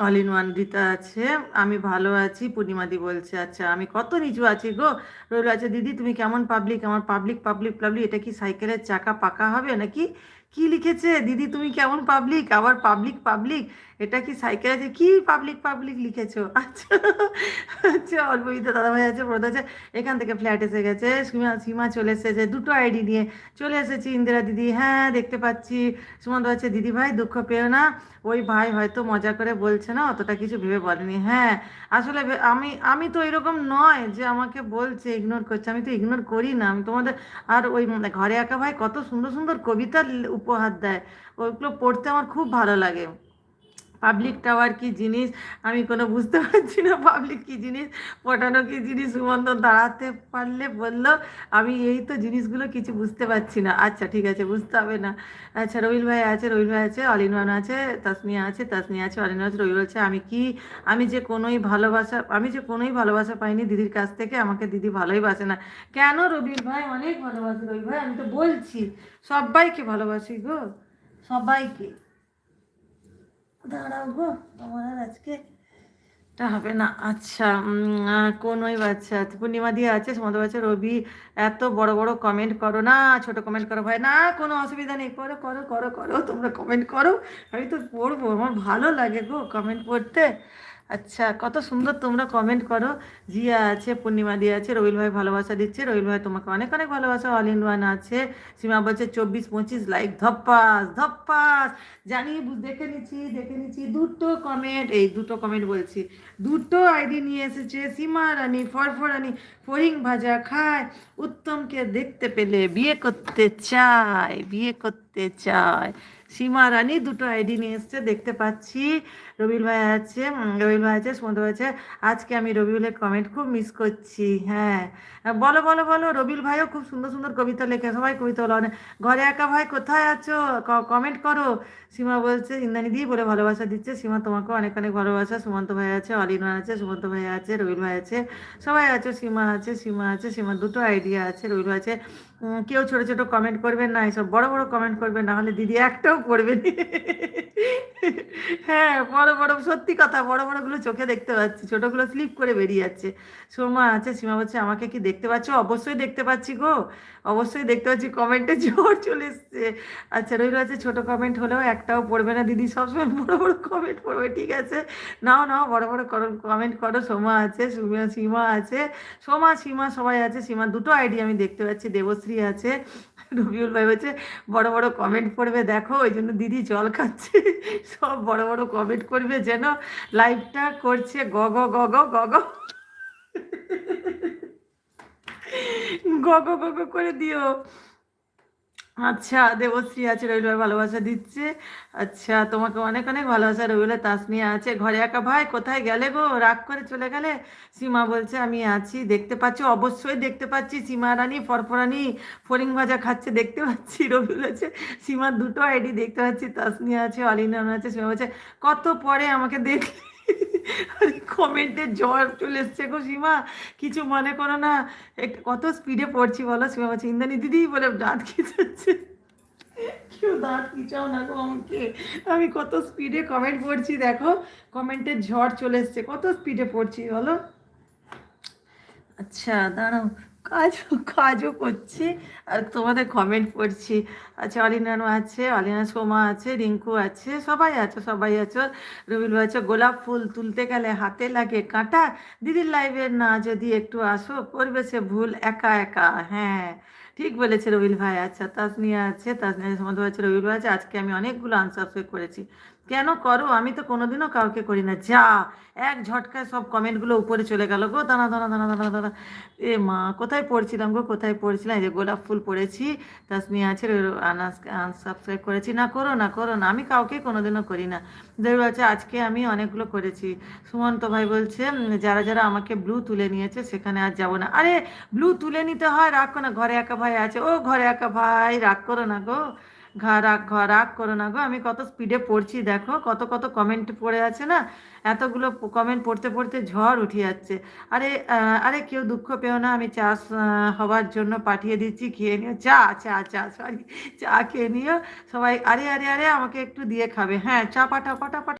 All in one দিতে আছে। আমি ভালো আছি, পূর্ণিমাদি বলছে। আচ্ছা, আমি কত নিচু আছি গো। রইল আছে, দিদি তুমি কেমন পাবলিক, আমার পাবলিক পাবলিক পাবলিক, এটা কি সাইকেলের চাকা পাকা হবে নাকি? কি লিখেছে দিদি, তুমি কেমন পাবলিক, আবার পাবলিক পাবলিক, এটা কি সাইকেল আছে, কি পাবলিক পাবলিক লিখেছো? আচ্ছা আচ্ছা, অল্পবিদ্যা দাদাভাই আছে, ব্রত আছে। এখান থেকে ফ্ল্যাট এসে গেছে, সীমা সীমা চলে এসেছে, দুটো আইডি নিয়ে চলে এসেছি। ইন্দিরা দিদি, হ্যাঁ দেখতে পাচ্ছি। সুমন্ত হচ্ছে, দিদি ভাই দুঃখ পেও না, ওই ভাই হয়তো মজা করে বলছে না, অতটা কিছু ভেবে বলেনি। হ্যাঁ, আসলে আমি আমি তো এরকম নয় যে আমাকে বলছে ইগনোর করছে, আমি তো ইগনোর করি না। আমি তোমাদের, আর ওই ঘরে একা ভাই কত সুন্দর সুন্দর কবিতা উপহার দেয়, ওইগুলো পড়তে আমার খুব ভালো লাগে। পাবলিক টাওয়ার কি জিনিস, আমি কোনো বুঝতে পারছি না পাবলিক কি জিনিস, পটানো কি জিনিস। সুমন্ত দাঁড়াতে পারলে বললো, আমি এই তো জিনিসগুলো কিছু বুঝতে পারছি না। আচ্ছা ঠিক আছে, বুঝতে হবে না। আচ্ছা, রবিল ভাই আছে, রবিল ভাই আছে, অল ইন ওয়ান আছে, তাসনিয়া আছে, তাসনিয়া আছে, অল ইন ওয়ান আছে, রবিল আছে। আমি যে কোনোই ভালোবাসা পাইনি দিদির কাছ থেকে, আমাকে দিদি ভালোই বাসে না। কেন রবিল ভাই, অনেক ভালোবাসি রবিল ভাই, আমি তো বলছি সবাইকে ভালোবাসি গো, সবাইকে। দাঁড়াও গো, আমার আর আজকে টা হবে না। আচ্ছা, কোন ওই বাচ্চা পূর্ণিমা দিয়ে আছে, সুমন্ত বাচ্চা, রবি। এত বড় বড় কমেন্ট করো না, ছোট কমেন্ট করো ভাই, না কোনো অসুবিধা নেই, করো করো করো করো, তোমরা কমেন্ট করো, আমি তো পড়বো, আমার ভালো লাগে গো কমেন্ট পড়তে। আচ্ছা, কত সুন্দর তোমরা কমেন্ট করো। জিয়া আছে, পূর্ণিমা দিয়ে আছে, রবিল ভাই ভালোবাসা দিচ্ছে, রবিল ভাই তোমাকে অনেক অনেক ভালোবাসা। অল ইন ওয়ান আছে, সীমা বলছে 24-25 লাইক, ধপ্পাস ধপ্পাস। জানি, দেখে নিচ্ছি দেখে নিচ্ছি, দুটো কমেন্ট, এই দুটো কমেন্ট বলছি, দুটো আইডি নিয়ে এসেছে। সীমা রানী ফরফরানি, ফড়িং ভাজা খায়, উত্তমকে দেখতে পেলে বিয়ে করতে চায়, বিয়ে করতে চায়। সীমা রানী দুটো আইডি নিয়ে এসছে, দেখতে পাচ্ছি। রবিল ভাই আছে, রবিল ভাই আছে, সুমন্ত ভাই আছে। আজকে আমি রবিউলের কমেন্ট খুব মিস করছি। হ্যাঁ, বলো বলো বলো, রবিল ভাইও খুব সুন্দর সুন্দর কবিতা লেখে, সবাই কবিতা বলো। ঘরে একা ভাই কোথায় আছো, কমেন্ট করো। সীমা বলছে, ইন্দ্রাণী দি বলে ভালোবাসা দিচ্ছে। সীমা তোমাকে অনেক অনেক ভালোবাসা। সুমন্ত ভাই আছে, অলিনা আছে, সুমন্ত ভাই আছে, রবিল ভাই আছে, সবাই আছে। সীমা আছে, সীমা আছে, সীমার দুটো আইডিয়া আছে, রবিল ভাই আছে। কেউ ছোট ছোট কমেন্ট করবেন না, এসব বড় বড় কমেন্ট করবেন, না হলে দিদি একটাও পড়বে না। হ্যাঁ, বড় বড় সত্যি কথা, বড় বড়গুলো চোখে দেখতে পাচ্ছি, ছোটগুলো স্লিপ করে বেরিয়ে যাচ্ছে। সোমা আছে, সীমা বলছে, আমাকে কি দেখতে পাচ্ছ? অবশ্যই দেখতে পাচ্ছি গো, অবশ্যই দেখতে পাচ্ছি, কমেন্টে জোর চলে এসছে। আচ্ছা, রইল আছে, ছোট কমেন্ট হলেও একটাও পড়বে না দিদি, সবসময় বড় বড় কমেন্ট পড়বে, ঠিক আছে? নাও নাও, বড় বড় কমেন্ট করো। সোমা আছে, সীমা আছে, সোমা সীমা সবাই আছে। সীমার দুটো আইডি আমি দেখতে পাচ্ছি, দেবশ্রী আছে। রবিউল ভাই বলছে, বড় বড় কমেন্ট পড়বে দেখো, ওই জন্য দিদি জল খাচ্ছে। সব বড় বড় কমেন্ট করবে, যেন লাইভটা করছে গ গ গ গ গ গ গ গ গ গ করে দিও। আচ্ছা, দেবশ্রী আছে, রবিবার ভালোবাসা দিচ্ছে। আচ্ছা, তোমাকে অনেক অনেক ভালোবাসা। রবিবার তাসনিয়া আছে, ঘরে একা ভাই কোথায় গেলে গো, রাগ করে চলে গেলে? সীমা বলছে, আমি আছি, দেখতে পাচ্ছ? অবশ্যই দেখতে পাচ্ছি। সীমা রানী ফরফরানি ফড়িং ভাজা খাচ্ছে, দেখতে পাচ্ছি। রবিউল আছে, সীমার দুটো আইডি দেখতে পাচ্ছি। তাসনিয়া আছে, অলিনা আছে, সীমা বলছে, কত পরে আমাকে দেখলি। কমেন্টে জ্বর চলে এসছে গো সীমা, কিছু মনে করো না। কত স্পিডে পড়ছি বলো। সীমা বলছে, ইন্দ্রাণী দিদি বলে দাঁত খিচাচ্ছে। কেউ দাঁত খিচাও না গো আমাকে, আমি কত স্পিডে কমেন্ট পড়ছি দেখো, কমেন্টের ঝড় চলে এসছে, কত স্পিডে পড়ছি বলো। আচ্ছা, দাঁড়াও, কাজও করছি আর তোমাদের কমেন্ট পড়ছি। আচ্ছা, অলিনানো আছে, অলিনা, সোমা আছে, রিঙ্কু আছে, সবাই আছে, সবাই আছে। রবিল ভাই আছে, গোলাপ ফুল তুলতে গেলে হাতে লাগে কাঁটা, দিদির লাইভে না যদি একটু আসো, করবে সে ভুল একা একা। হ্যাঁ, ঠিক বলেছে রবিল ভাই। আচ্ছা, তাসনিয়া আছে, তাসনিয়া সম্বন্ধে আছে, রবিল ভাই আছে। আজকে আমি অনেকগুলো আনসাবস্ক্রাইব করেছি। কেন করো? আমি তো কোনোদিনও কাউকে করি না। যা, এক ঝটকায় সব কমেন্টগুলো উপরে চলে গেল গো, দানা দানা দানা দানা দানা। এ মা, কোথায় পড়ছিলাম গো, কোথায় পড়ছিলাম? এই যে গোলাপ ফুল পড়েছি, তাসনিয়া আছে, আনসাবস্ক্রাইব করেছি। না করো না, করো না, আমি কাউকে কোনোদিনও করি না। দেবী আছে, আজকে আমি অনেকগুলো করেছি। সুমন্ত ভাই বলছে, যারা যারা আমাকে ব্লু তুলে নিয়েছে সেখানে আর যাবো না। আরে, ব্লু তুলে নিতে হয়, রাগ করো না, ঘরে একা ভাই আছে। ও ঘরে একা ভাই, রাগ করো না গো, রাগ করো না গো, আমি কত স্পিডে পড়ছি দেখো, কত কত কমেন্ট পড়ে আছে না, এতগুলো কমেন্ট পড়তে পড়তে ঝড় উঠে যাচ্ছে। আরে আরে, কেউ দুঃখ পেও না, আমি চা হওয়ার জন্য পাঠিয়ে দিচ্ছি, খেয়ে নিও। চা চা চা, সরি, চা খেয়ে নিও সবাই। আরে আরে আরে, আমাকে একটু দিয়ে খাবে। হ্যাঁ, চা পাঠাও পাঠাও পাঠাও।